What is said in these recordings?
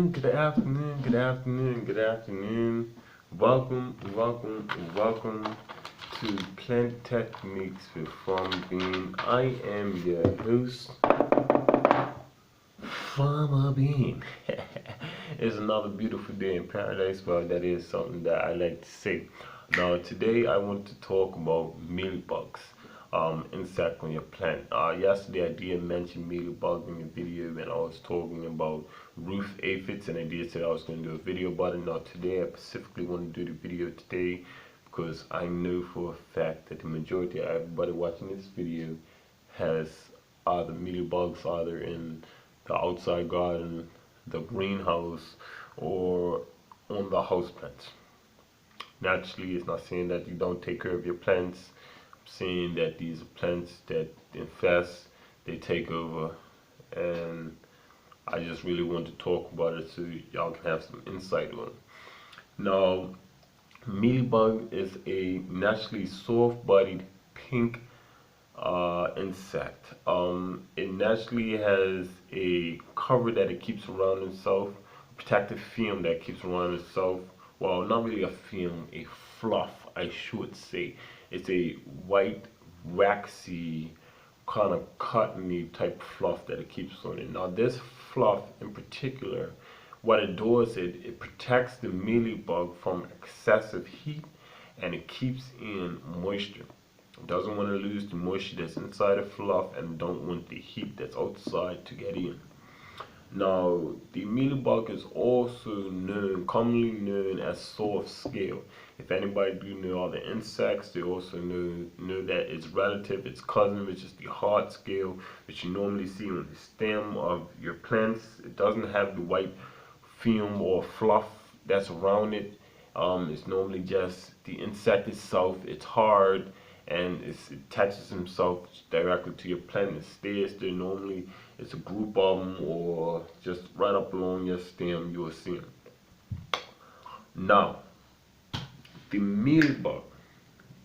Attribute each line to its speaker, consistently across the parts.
Speaker 1: Good afternoon, good afternoon, good afternoon. Welcome to Plant Techniques with Farmer Bean. I am your host, Farmer Bean. It's another beautiful day in paradise, but that is something that I like to say. Now, today I want to talk about mealybugs, insect on your plant. Yesterday I did mention mealybug in the video when I was talking about roof aphids, and I did say I was going to do a video about it. Now, today I specifically want to do the video today because I know for a fact that the majority of everybody watching this video has either mealybugs either in the outside garden, the greenhouse, or on the house plants. Naturally, it's not saying that you don't take care of your plants. I'm saying that these are plants that infest, they take over, and I just really want to talk about it so y'all can have some insight on it. Now, mealybug is a naturally soft-bodied pink insect. It naturally has a cover that it keeps around itself, protective film that keeps around itself. Well, not really a film, a fluff, I should say. It's a white, waxy, kind of cottony type fluff that it keeps on it. Now, this fluff in particular, what it does, it protects the mealybug from excessive heat, and it keeps in moisture. Doesn't want to lose the moisture that's inside the fluff, and don't want the heat that's outside to get in. Now, the mealybug is also commonly known as soft scale. If anybody do know other insects, they also know that its relative, its cousin, which is the hard scale, which you normally see on the stem of your plants. It doesn't have the white film or fluff that's around it. It's normally just the insect itself. It's hard, and it attaches himself directly to your plant and stays there. Normally, it's a group of them, or just right up along your stem, you will see them. Now, the mealybug,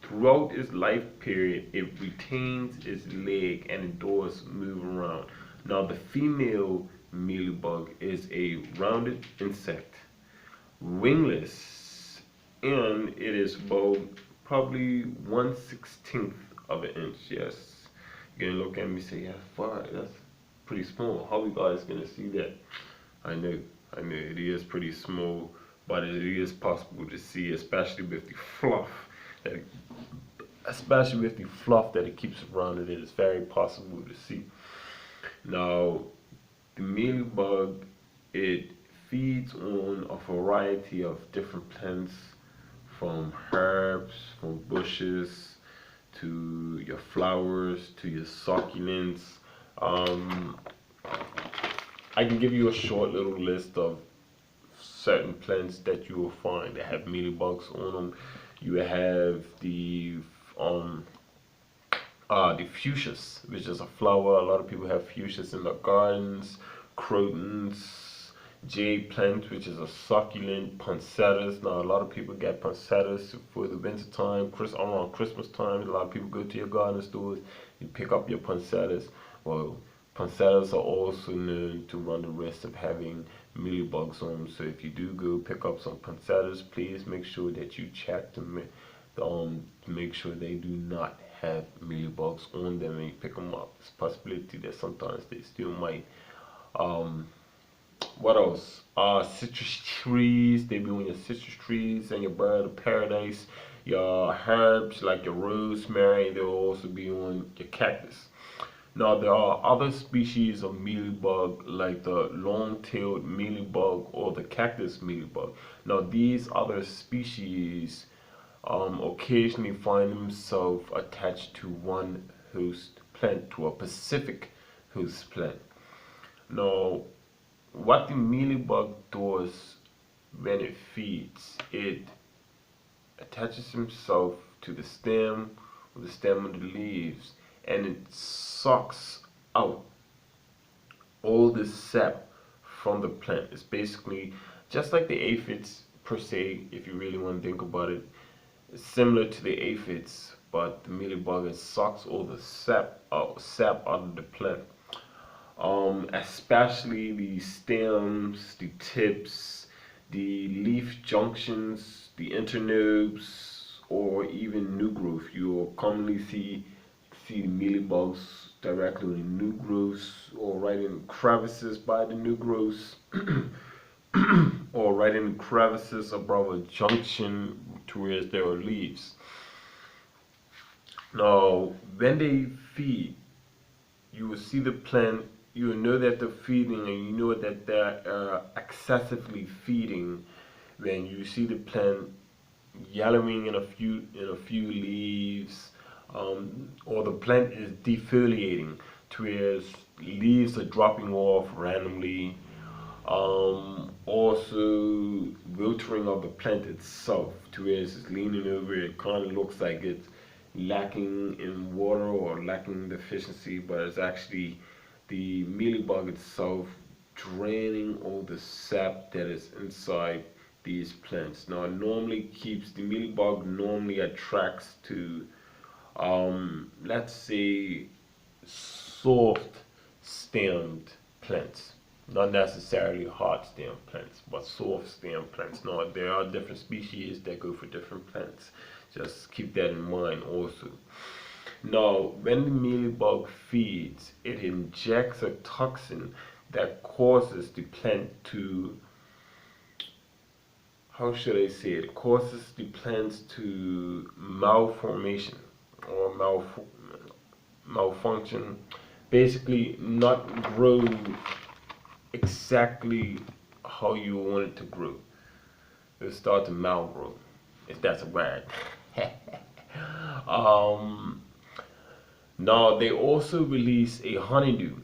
Speaker 1: throughout its life period, it retains its leg and it does move around. Now, the female mealybug is a rounded insect, wingless, and it is about probably 1/16 of an inch. Yes, you're gonna look at me and say, yeah, fuck, that's pretty small. How you guys gonna see that? I know it is pretty small, but it is possible to see, especially with the fluff that it keeps around it. It is very possible to see. Now, the mealybug, it feeds on a variety of different plants, from herbs, from bushes, to your flowers, to your succulents. I can give you a short little list of certain plants that you will find that have mealybugs on them. You have the fuchsias, which is a flower. A lot of people have fuchsias in their gardens. Crotons, jade plant, which is a succulent. Poinsettias. Now, a lot of people get poinsettias for the winter time. Around Christmas time, a lot of people go to your garden stores. You pick up your poinsettias. Well, poinsettias are also known to run the risk of having mealybugs on them. So if you do go pick up some poinsettias, please make sure that you check them to make sure they do not have mealybugs on them when you pick them up. It's a possibility that sometimes they still might. What else? Citrus trees. They be on your citrus trees and your bird of paradise. Your herbs like your rosemary. They'll also be on your cactus. Now, there are other species of mealybug like the long-tailed mealybug or the cactus mealybug. Now, these other species occasionally find themselves attached to one host plant, to a specific host plant. Now, what the mealybug does when it feeds, it attaches himself to the stem of the leaves, and it sucks out all the sap from the plant. It's basically just like the aphids per se, if you really want to think about it. It's similar to the aphids, but the mealybug, it sucks all the sap out of the plant. especially the stems, the tips, the leaf junctions, the internobes, or even new growth. You'll commonly see the mealybugs directly in new growths, or right in crevices by the new growths, or right in crevices above a junction to where there are leaves. Now, when they feed, you will see the plant, you will know that they're feeding, and you know that they're excessively feeding when you see the plant yellowing in a few leaves, or the plant is defoliating to where leaves are dropping off randomly. Also wiltering of the plant itself to where it's leaning over. It kind of looks like it's lacking in water or lacking deficiency, but it's actually the mealybug itself draining all the sap that is inside these plants. Now, it normally keeps the mealybug normally attracts to let's say soft stemmed plants, not necessarily hard stem plants, but soft stem plants. Now, there are different species that go for different plants. Just keep that in mind also. Now, when the mealybug feeds, it injects a toxin that causes the plant to, how should I say it, causes the plants to malformation or malfunction, basically not grow exactly how you want it to grow. It'll start to malgrow, if that's a word. um, Now, they also release a honeydew.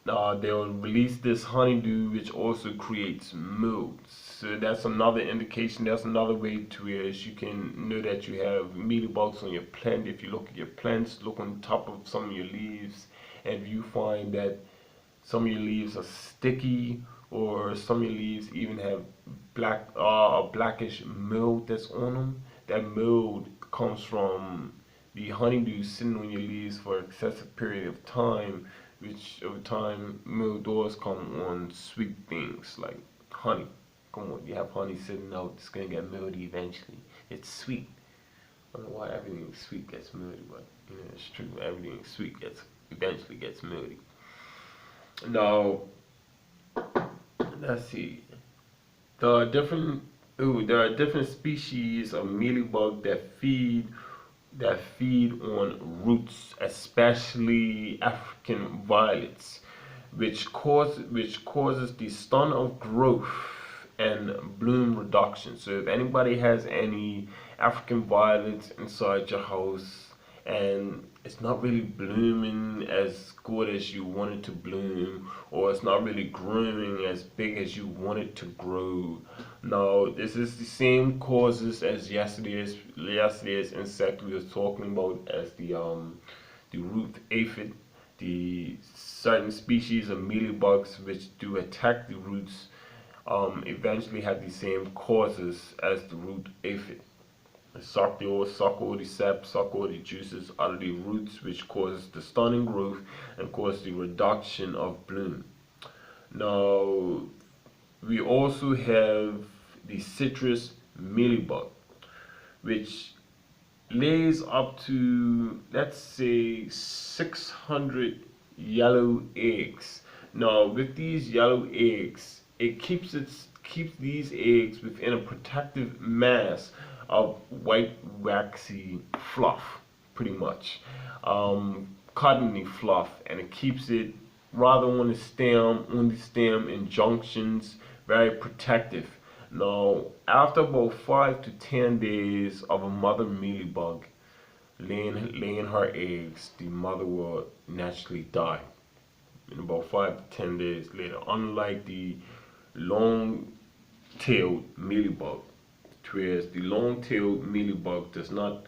Speaker 1: Now, they'll release this honeydew, which also creates mold. So that's another indication. That's another way to where you can know that you have mealybugs on your plant. If you look at your plants, look on top of some of your leaves, and if you find that some of your leaves are sticky, or some of your leaves even have a blackish mold that's on them, that mold comes from the honeydew sitting on your leaves for an excessive period of time, which over time mold does come on sweet things like honey. Come on, you have honey sitting out, it's gonna get moldy eventually. It's sweet. I don't know why everything sweet gets moldy, but you know it's true. Everything sweet eventually gets moldy. Now, let's see. There are different there are different species of mealybug that feed on roots, especially African violets, which causes the stun of growth and bloom reduction. So if anybody has any African violets inside your house and it's not really blooming as good as you want it to bloom, or it's not really growing as big as you want it to grow. Now, this is the same causes as yesterday's insect we were talking about, as the root aphid. The certain species of mealybugs which do attack the roots eventually have the same causes as the root aphid. They all suck all the sap, suck all the juices out of the roots, which causes the stunning growth and cause the reduction of bloom. Now, we also have the citrus mealybug, which lays up to, let's say, 600 yellow eggs. Now, with these yellow eggs, it keeps these eggs within a protective mass of white waxy fluff, pretty much, cottony fluff, and it keeps it rather on the stem in junctions, very protective. Now, after about 5 to 10 days of a mother mealybug laying her eggs, the mother will naturally die in about 5 to 10 days later. Unlike the long-tailed mealybug, whereas the long-tailed mealybug does not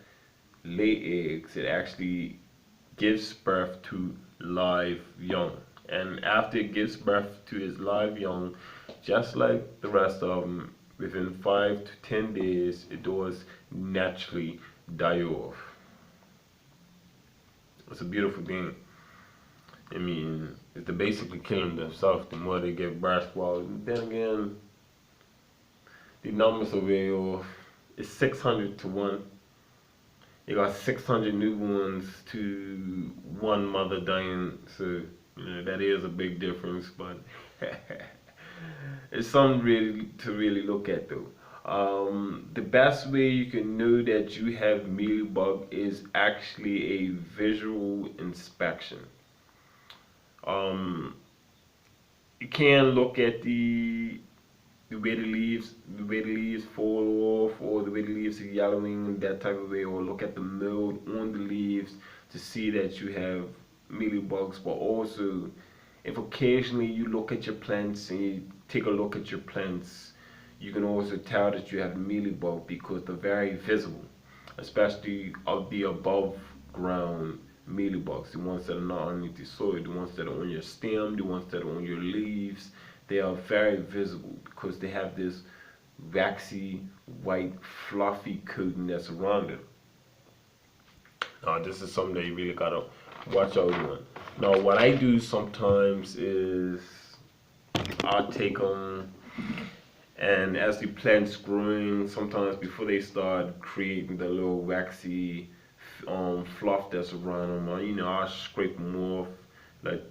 Speaker 1: lay eggs, it actually gives birth to live young. And after it gives birth to its live young, just like the rest of them, within 5 to 10 days, it does naturally die off. It's a beautiful thing. I mean, is to basically kill them themselves the more they get basketball. And then again, the numbers are way off. It's 600 to 1. You got 600 newborns to one mother dying. So, that is a big difference, but it's something really to really look at though. The best way you can know that you have mealybug is actually a visual inspection. Um, you can look at the way the leaves fall off, or the way the leaves are yellowing, that type of way, or look at the mold on the leaves to see that you have mealybugs. But also, if occasionally you look at your plants and you take a look at your plants, you can also tell that you have mealybug because they're very visible, especially of the above ground mealybugs, the ones that are not underneath the soil, the ones that are on your stem, the ones that are on your leaves. They are very visible because they have this waxy, white, fluffy coating that's around them. Now, this is something that you really gotta watch out on. Now, what I do sometimes is I'll take them, and as the plant's growing, sometimes before they start creating the little waxy fluff that's around them, I'll scrape them off, like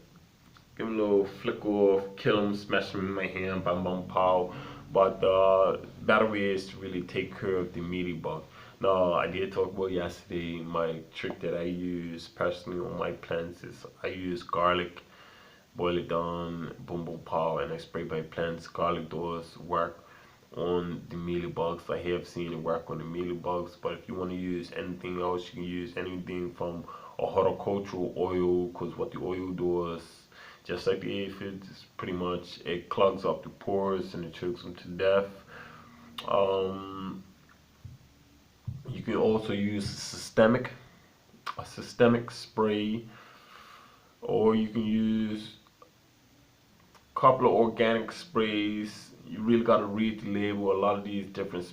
Speaker 1: give them a little flick off, kill them, smash them in my hand, bam bam pow. But better way is to really take care of the mealybug. Now, I did talk about yesterday, my trick that I use personally on my plants is I use garlic, boil it down, boom boom pow, and I spray my plants. Garlic does work on the mealybugs. I have seen it work on the mealybugs, but if you want to use anything else, you can use anything from a horticultural oil, because what the oil does, just like the aphids, is pretty much it clogs up the pores and it chokes them to death. You can also use a systemic spray, or you can use a couple of organic sprays. You really got to read the label. A lot of these different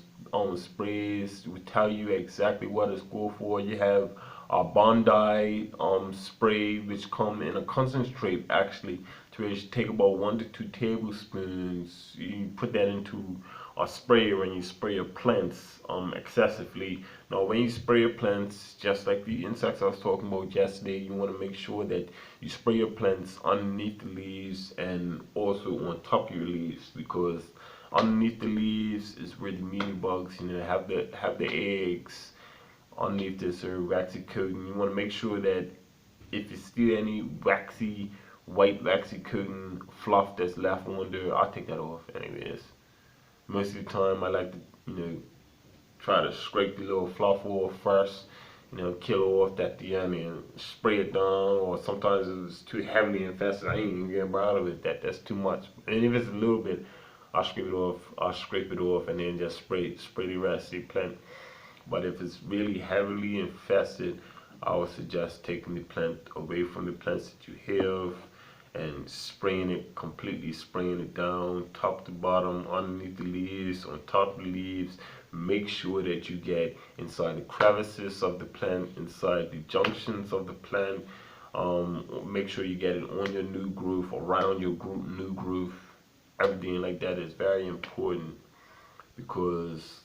Speaker 1: sprays will tell you exactly what it's good for. You have a Bondi spray, which come in a concentrate actually, to where you take about 1 to 2 tablespoons. You put that into a sprayer when you spray your plants excessively. Now, when you spray your plants, just like the insects I was talking about yesterday, you want to make sure that you spray your plants underneath the leaves and also on top of your leaves, because underneath the leaves is where the mealybugs, have the eggs underneath this waxy coating. You want to make sure that if you see any white waxy coating fluff that's left on there, I'll take that off anyways. Most of the time I like to, try to scrape the little fluff off first, kill off that the end and spray it down. Or sometimes if it's too heavily infested, I ain't even getting out of it. That's too much. And if it's a little bit, I'll scrape it off and then just spray the rest of the plant. But if it's really heavily infested, I would suggest taking the plant away from the plants that you have and spraying it down, top to bottom, underneath the leaves, on top of the leaves. Make sure that you get inside the crevices of the plant, inside the junctions of the plant. Make sure you get it on your new growth, around your new growth. Everything like that is very important, because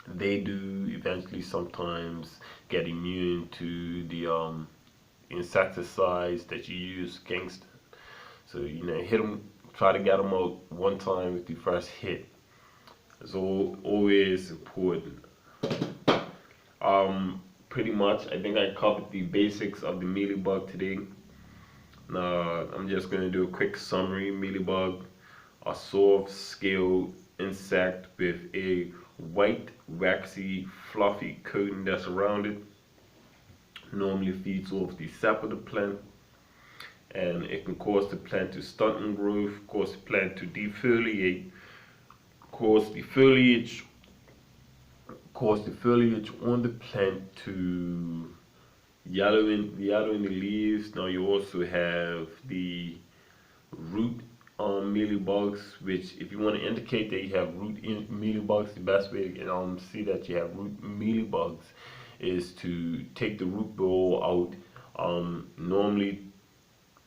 Speaker 1: they do eventually sometimes get immune to the insecticides that you use against them. So hit them, try to get them out one time with the first hit. It's always important. Pretty much I think I covered the basics of the mealybug today. Now I'm just going to do a quick summary. Mealybug, a soft-scaled insect with a white, waxy, fluffy coating that's around it. Normally feeds off the sap of the plant, and it can cause the plant to stunt in growth, cause the plant to defoliate, cause the foliage on the plant to yellow in the leaves. Now you also have the root mealybugs, which if you want to indicate that you have root mealybugs, the best way to see that you have root mealybugs is to take the root ball out. Normally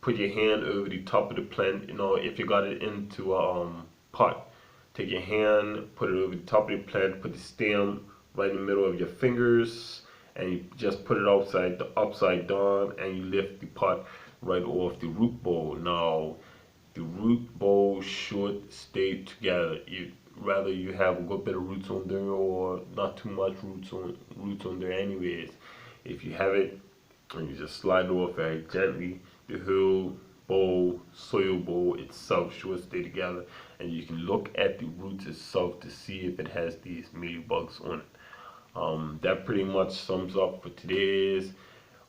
Speaker 1: put your hand over the top of the plant. You know, if you got it into a pot, take your hand, put it over the top of the plant, put the stem right in the middle of your fingers, and you just put it upside down, and you lift the pot right off the root ball. Now, the root ball should stay together. Rather you have a good bit of roots on there or not too much roots on there anyways. If you have it and you just slide it off very gently, the whole bowl, soil bowl itself should stay together, and you can look at the roots itself to see if it has these mealybugs on it. That pretty much sums up for today's.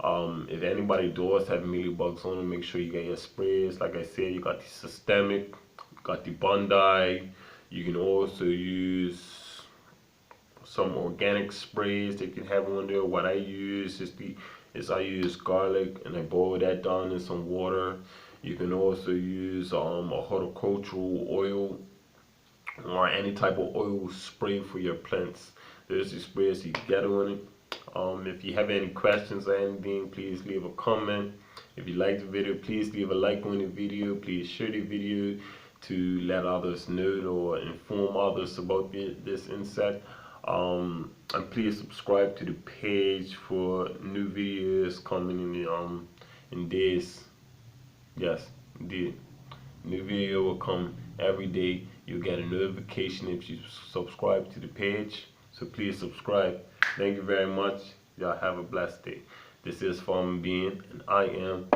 Speaker 1: If anybody does have mealybugs on them, make sure you get your sprays. Like I said, you got the systemic, you got the Bondi. You can also use some organic sprays that you can have on there. What I use is I use garlic and I boil that down in some water. You can also use a horticultural oil or any type of oil spray for your plants. There's the sprays you get on it. If you have any questions or anything, please leave a comment. If you like the video, please leave a like on the video. Please share the video to let others know or inform others about this insect. And please subscribe to the page for new videos coming in days. Yes, the new video will come every day. You'll get a notification if you subscribe to the page. So please subscribe. Thank you very much. Y'all have a blessed day. This is Farmer Bean, and I am